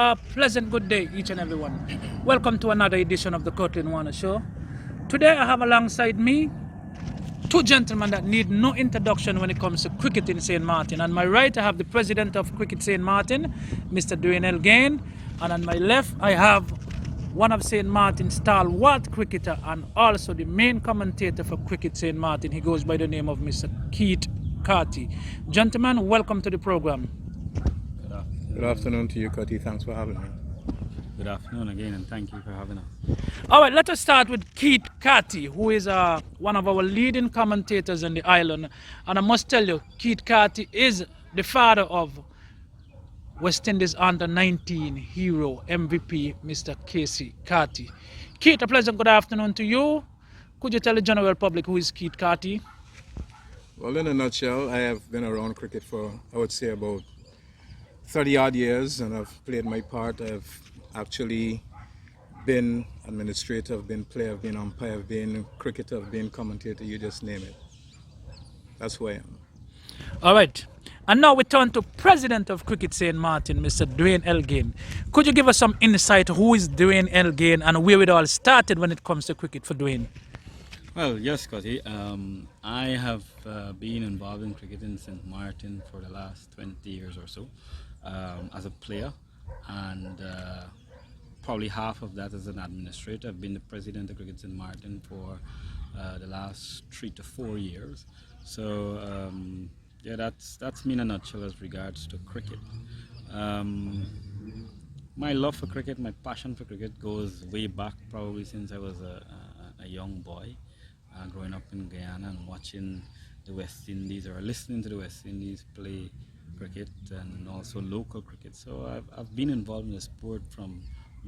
A pleasant good day, each and everyone. Welcome to another edition of the Curtlyn Warner Show. Today I have alongside me two gentlemen that need no introduction when it comes to cricket in St. Maarten. On my right I have the president of Cricket St. Maarten, Mr. Dwayne Elgain, and on my left I have one of St. Maarten's stalwart cricketer and also the main commentator for Cricket St. Maarten. He goes by the name of Mr. Keith Carty. Gentlemen, welcome to the program. Good afternoon to you, Cutty. Thanks for having me. Good afternoon again, and thank you for having us. All right, let us start with Keith Carty, who is one of our leading commentators on the island. And I must tell you, Keith Carty is the father of West Indies under-19 hero MVP, Mr. Casey Carty. Keith, a pleasant good afternoon to you. Could you tell the general public who is Keith Carty? Well, in a nutshell, I have been around cricket for, I would say, about 30 odd years, and I've played my part. I've actually been administrator, I've been player, I've been umpire, I've been cricketer, I've been commentator, you just name it. That's who I am. All right. And now we turn to President of Cricket St. Maarten, Mr. Dwayne Elgain. Could you give us some insight who is Dwayne Elgain and where it all started when it comes to cricket for Dwayne? Well, yes, Scotty. I have been involved in cricket in St. Maarten for the last 20 years or so as a player, and probably half of that as an administrator. I've been the president of Cricket St. Maarten for the last 3 to 4 years. So, yeah, that's me in a nutshell as regards to cricket. My love for cricket, my passion for cricket goes way back, probably since I was a young boy. Growing up in Guyana and watching the West Indies or listening to the West Indies play cricket and also local cricket. So I've been involved in the sport from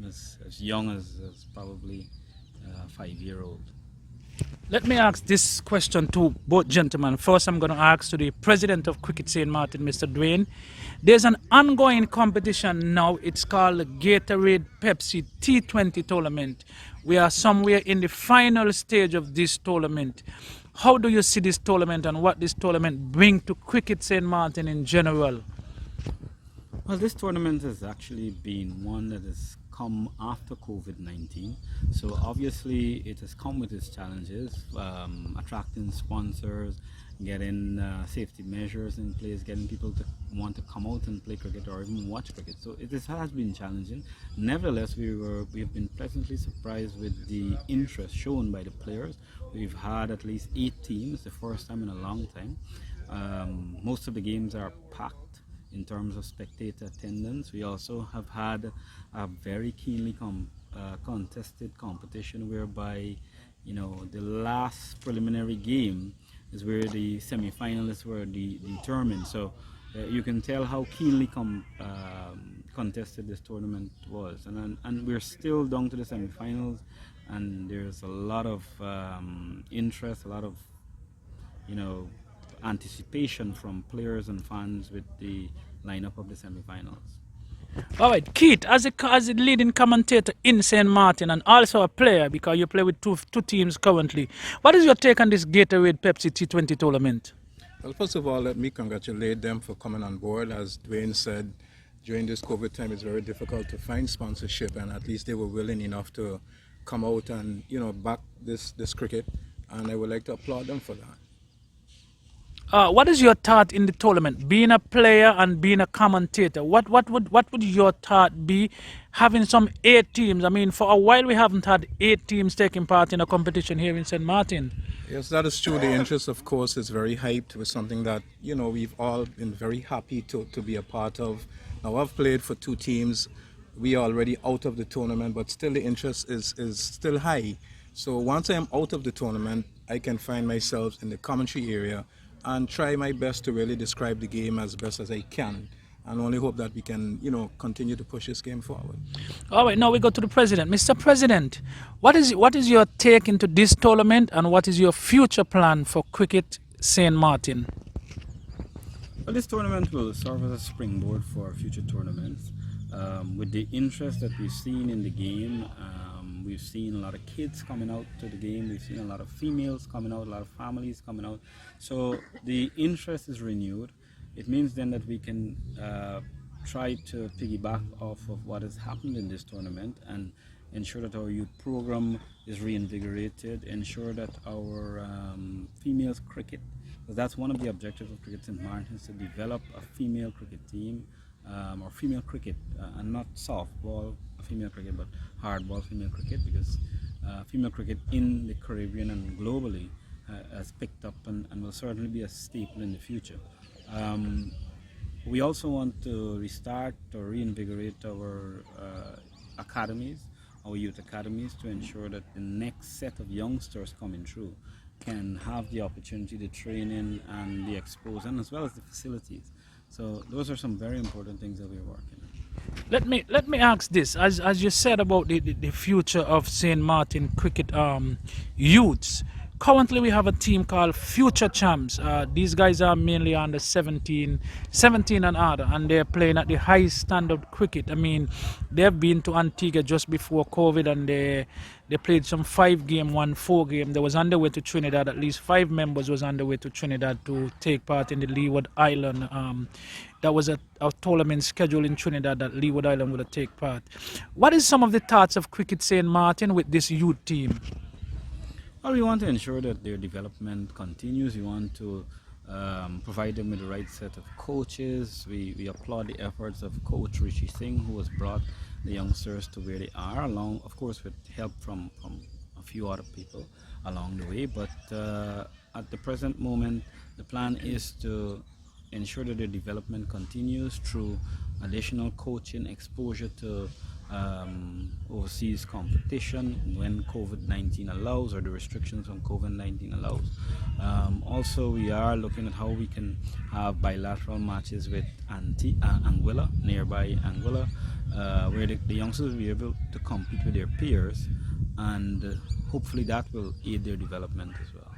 as young as probably a 5-year-old. Let me ask this question to both gentlemen. First, I'm going to ask to the president of Cricket St. Maarten, Mr. Dwayne. There's an ongoing competition now. It's called the Gatorade Pepsi T20 tournament. We are somewhere in the final stage of this tournament. How do you see this tournament and what this tournament brings to Cricket St. Maarten in general? Well, this tournament has actually been one that has come after COVID-19. So obviously it has come with its challenges, attracting sponsors, getting safety measures in place, getting people to want to come out and play cricket or even watch cricket. So it has been challenging. Nevertheless, we have been pleasantly surprised with the interest shown by the players. We've had at least 8 teams, the first time in a long time. Most of the games are packed in terms of spectator attendance. We also have had a very keenly contested competition whereby, you know, the last preliminary game is where the semi-finalists were determined. So you can tell how keenly contested this tournament was. And we're still down to the semi-finals, and there's a lot of interest, a lot of, you know, anticipation from players and fans with the lineup of the semi-finals. All right, Keith, as a leading commentator in St. Maarten and also a player, because you play with two teams currently, what is your take on this Gatorade Pepsi T20 tournament? Well, first of all, let me congratulate them for coming on board. As Dwayne said, during this COVID time, it's very difficult to find sponsorship, and at least they were willing enough to come out and, you know, back this cricket, and I would like to applaud them for that. What is your thought in the tournament? Being a player and being a commentator, what would your thought be having some 8 teams? I mean, for a while we haven't had 8 teams taking part in a competition here in St. Maarten. Yes, that is true. The interest, of course, is very hyped with something that, you know, we've all been very happy to be a part of. Now, I've played for 2 teams. We are already out of the tournament, but still the interest is still high. So once I am out of the tournament, I can find myself in the commentary area and try my best to really describe the game as best as I can, and only hope that we can, you know, continue to push this game forward. All right, now we go to the president. Mr. President, what is your take into this tournament, and what is your future plan for Cricket St. Maarten? Well, this tournament will serve as a springboard for future tournaments. With the interest that we've seen in the game, we've seen a lot of kids coming out to the game, we've seen a lot of females coming out, a lot of families coming out. So the interest is renewed. it means then that we can try to piggyback off of what has happened in this tournament and ensure that our youth program is reinvigorated, ensure that our females cricket, because that's one of the objectives of Cricket St. Maarten, is to develop a female cricket team, or female cricket, and not softball female cricket, but hardball female cricket, because female cricket in the Caribbean and globally has picked up and will certainly be a staple in the future. We also want to restart or reinvigorate our academies, our youth academies, to ensure that the next set of youngsters coming through can have the opportunity to train in and be exposed, and as well as the facilities. So those are some very important things that we're working on. Let me ask this: as you said about the future of St. Maarten Cricket youths. Currently, we have a team called Future Champs. These guys are mainly under 17 and under, and they're playing at the highest standard cricket. I mean, they've been to Antigua just before COVID, and they played some 5-game, 1 4-game. They was on their way to Trinidad. At least 5 members was on their way to Trinidad to take part in the Leeward Island. That was a tournament scheduled in Trinidad that Leeward Island would take part. What is some of the thoughts of Cricket St. Maarten with this youth team? Well, we want to ensure that their development continues. We want to provide them with the right set of coaches. We applaud the efforts of Coach Richie Singh, who has brought the youngsters to where they are, along, of course, with help from a few other people along the way. But at the present moment, the plan is to ensure that their development continues through additional coaching, exposure to overseas competition when COVID-19 allows, or the restrictions on COVID-19 allows. Also, we are looking at how we can have bilateral matches with Anguilla, nearby Anguilla, where the youngsters will be able to compete with their peers, and hopefully that will aid their development as well.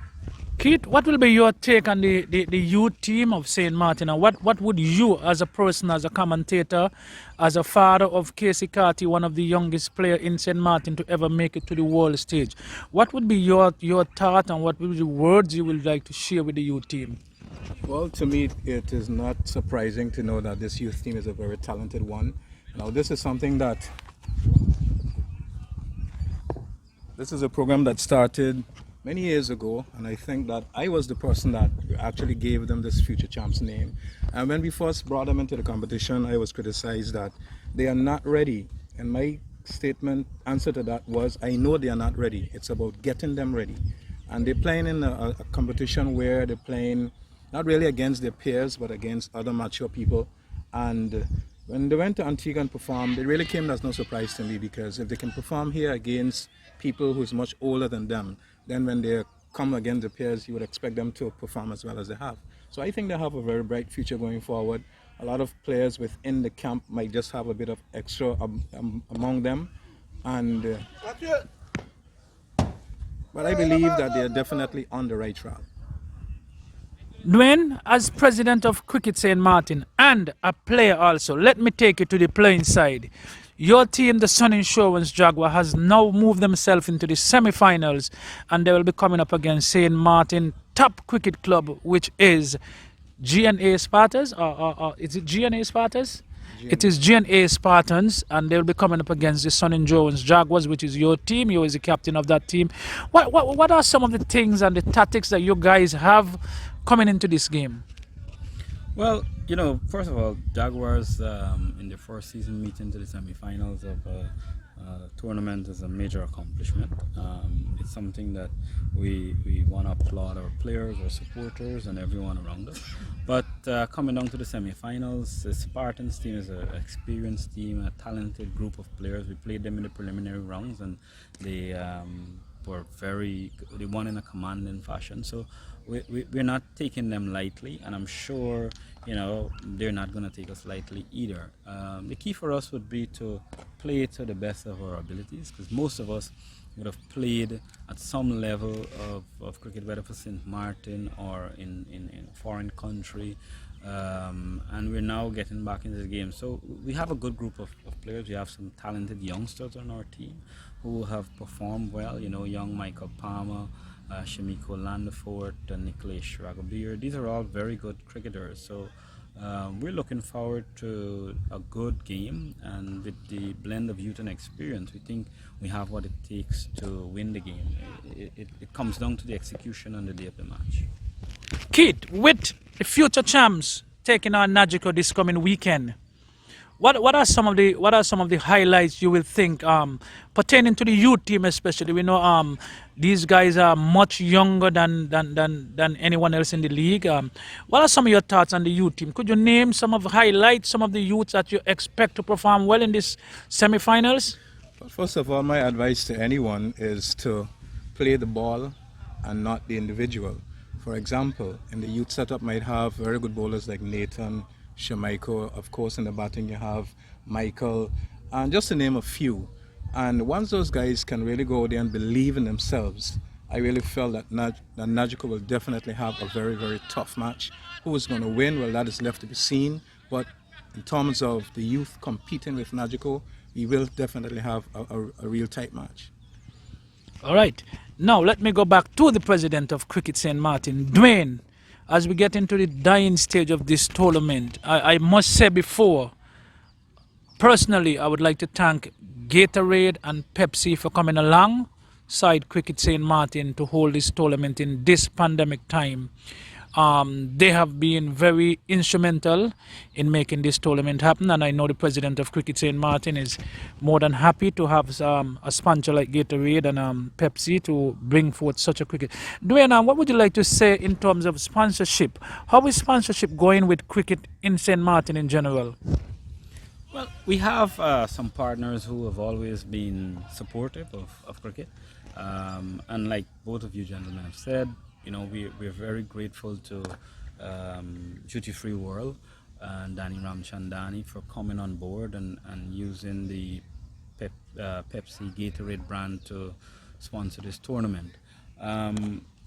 Keith, what will be your take on the youth team of St. Maarten? And what would you, as a person, as a commentator, as a father of Casey Carty, one of the youngest players in St. Maarten to ever make it to the world stage, what would be your thought, and what would be the words you would like to share with the youth team? Well, to me, it is not surprising to know that this youth team is a very talented one. Now, this is something that, this is a program that started many years ago, and I think that I was the person that actually gave them this Future Champs name. And when we first brought them into the competition, I was criticized that they are not ready. And my answer to that was, I know they are not ready. It's about getting them ready. And they're playing in a competition where they're playing not really against their peers, but against other mature people. And when they went to Antigua and performed, it really came as no surprise to me, because if they can perform here against people who's much older than them, then when they come against the peers, you would expect them to perform as well as they have. So I think they have a very bright future going forward. A lot of players within the camp might just have a bit of extra among them, and but I believe that they are definitely on the right track. Dwayne, as president of Cricket St. Maarten and a player also, let me take you to the playing side. Your team, the Sun Insurance Jaguar, has now moved themselves into the semi-finals, and they will be coming up against St. Maarten top cricket club, which is GNA Spartans, or is it GNA Spartans? It is GNA Spartans, and they will be coming up against the Sun Insurance Jaguars, which is your team. You is the captain of that team. What are some of the things and the tactics that you guys have coming into this game? Well, you know, first of all, Jaguars in their first season meeting to the semi-finals of a tournament is a major accomplishment. It's something that we want to applaud our players, our supporters, and everyone around us. But coming down to the semi-finals, the Spartans team is an experienced team, a talented group of players. We played them in the preliminary rounds, and they won in a commanding fashion. So we're not taking them lightly, and I'm sure, you know, they're not going to take us lightly either. The key for us would be to play to the best of our abilities, because most of us would have played at some level of cricket, whether for St. Maarten or in a foreign country, and we're now getting back into the game. So we have a good group of players. We have some talented youngsters on our team who have performed well, you know, young Michael Palmer, Shamiko Landefort, and Nicholas Ragobir. These are all very good cricketers. So We're looking forward to a good game, and with the blend of youth and experience, we think we have what it takes to win the game. It comes down to the execution on the day of the match. Kid, with the future champs taking on Nagico this coming weekend, what are some of the highlights you will think pertaining to the youth team especially? We know these guys are much younger than anyone else in the league. What are some of your thoughts on the youth team? Could you name some of highlights, some of the youths that you expect to perform well in this semi-finals? But first of all, my advice to anyone is to play the ball and not the individual. For example, in the youth setup might have very good bowlers like Nathan, Shamaiko, of course in the batting you have Michael, and just to name a few. And once those guys can really go there and believe in themselves, I really felt that Nagico will definitely have a very, very tough match. Who is going to win? Well, that is left to be seen. But in terms of the youth competing with Nagico, we will definitely have a real tight match. All right. Now let me go back to the president of Cricket St. Maarten, Dwayne. As we get into the dying stage of this tournament, I must say before, personally, I would like to thank Gatorade and Pepsi for coming alongside Cricket St. Maarten to hold this tournament in this pandemic time. They have been very instrumental in making this tournament happen, and I know the president of Cricket St. Maarten is more than happy to have a sponsor like Gatorade and Pepsi to bring forth such a cricket. Dwayne, what would you like to say in terms of sponsorship? How is sponsorship going with cricket in St. Maarten in general? Well, we have some partners who have always been supportive of cricket. And like both of you gentlemen have said, we're very grateful to Duty Free World and Danny Ramchandani for coming on board and using the Pepsi Gatorade brand to sponsor this tournament.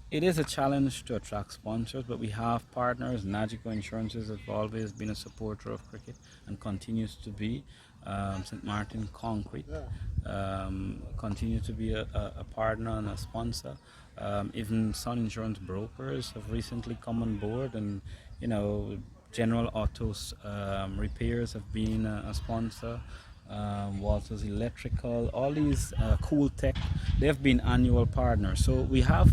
It is a challenge to attract sponsors, but we have partners. Nagico Insurances have always been a supporter of cricket and continues to be. St. Maarten Concrete continue to be a partner and a sponsor. Even Sun Insurance Brokers have recently come on board, and General Autos Repairs have been a sponsor. Walters Electrical, all these Cool Tech, they have been annual partners. So we have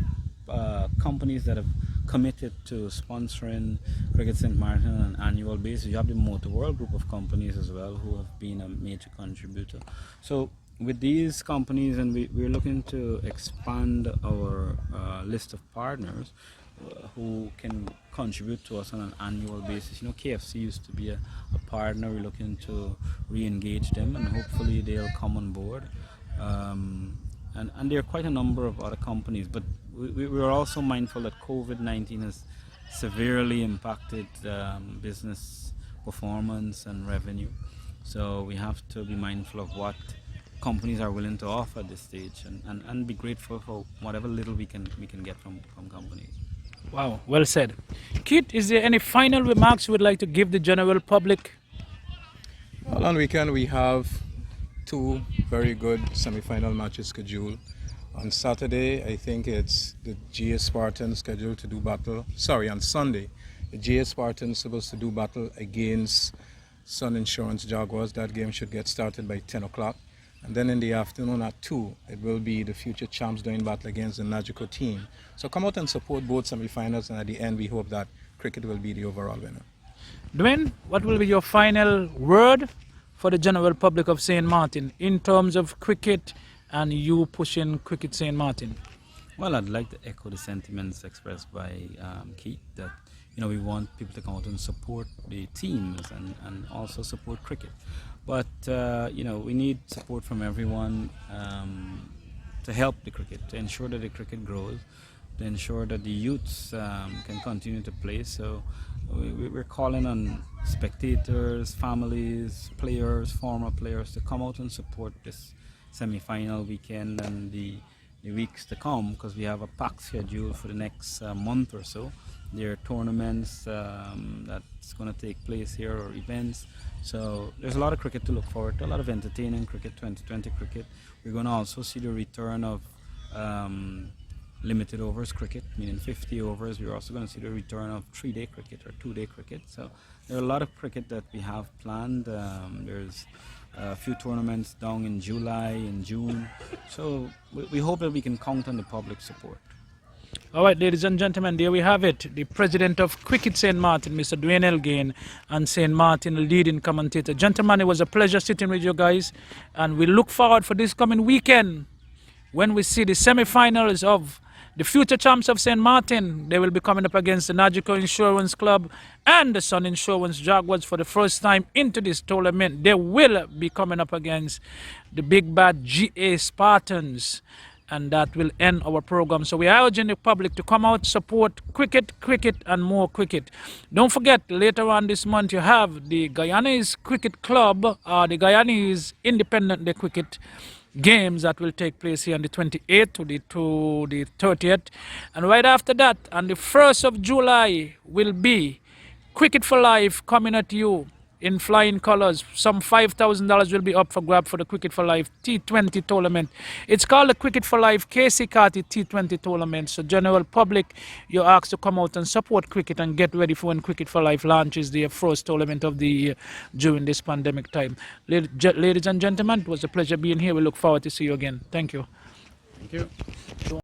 companies that have committed to sponsoring Cricket St. Maarten on an annual basis. You have the Motor World group of companies as well who have been a major contributor. So with these companies, and we're looking to expand our list of partners who can contribute to us on an annual basis. KFC used to be a partner. We're looking to re-engage them, and hopefully they'll come on board. And there are quite a number of other companies, but we're also mindful that COVID-19 has severely impacted business performance and revenue. So we have to be mindful of what companies are willing to offer at this stage, and be grateful for whatever little we can get from companies. Wow, well said. Kit, is there any final remarks you would like to give the general public? Well, on weekend we have two very good semi-final matches scheduled. On Saturday, I think it's the GA Spartans scheduled to do battle. Sorry, on Sunday, the GA Spartans supposed to do battle against Sun Insurance Jaguars. That game should get started by 10 o'clock. And then in the afternoon at 2, it will be the future champs doing battle against the Nagico team. So come out and support both semi-finals, and at the end we hope that cricket will be the overall winner. Dwayne, what will be your final word for the general public of St. Maarten in terms of cricket and you pushing Cricket St. Maarten? Well, I'd like to echo the sentiments expressed by Keith, that we want people to come out and support the teams and also support cricket. But we need support from everyone to help the cricket, to ensure that the cricket grows, to ensure that the youths can continue to play. So we're calling on spectators, families, players, former players to come out and support this semi-final weekend and the weeks to come, because we have a packed schedule for the next month or so. There are tournaments that's going to take place here, or events. So there's a lot of cricket to look forward to, a lot of entertaining cricket, 2020 cricket. We're going to also see the return of limited overs cricket, meaning 50 overs. We're also going to see the return of 3-day cricket or 2-day cricket. So there are a lot of cricket that we have planned. There's a few tournaments down in July and June. So we hope that we can count on the public support. All right, ladies and gentlemen, there we have it. The president of Cricket St. Maarten, Mr. Dwayne Elgain, and St. Maarten leading commentator. Gentlemen, it was a pleasure sitting with you guys, and we look forward for this coming weekend when we see the semi-finals of the future champs of St. Maarten. They will be coming up against the Nagico Insurance Club and the Sun Insurance Jaguars for the first time into this tournament. They will be coming up against the big bad GA Spartans. And that will end our program. So we are urging the public to come out, support cricket, and more cricket. Don't forget, later on this month, you have the Guyanese Cricket Club, the Guyanese Independent Day Cricket games that will take place here on the 28th to the 30th. And right after that, on the 1st of July, will be Cricket for Life coming at you in flying colors. Some $5,000 will be up for grab for the Cricket for Life T20 tournament. It's called the Cricket for Life KC Carty T20 tournament. So general public, you're asked to come out and support cricket and get ready for when Cricket for Life launches their first tournament of the year during this pandemic time. Ladies and gentlemen, it was a pleasure being here. We look forward to see you again. Thank you. Thank you.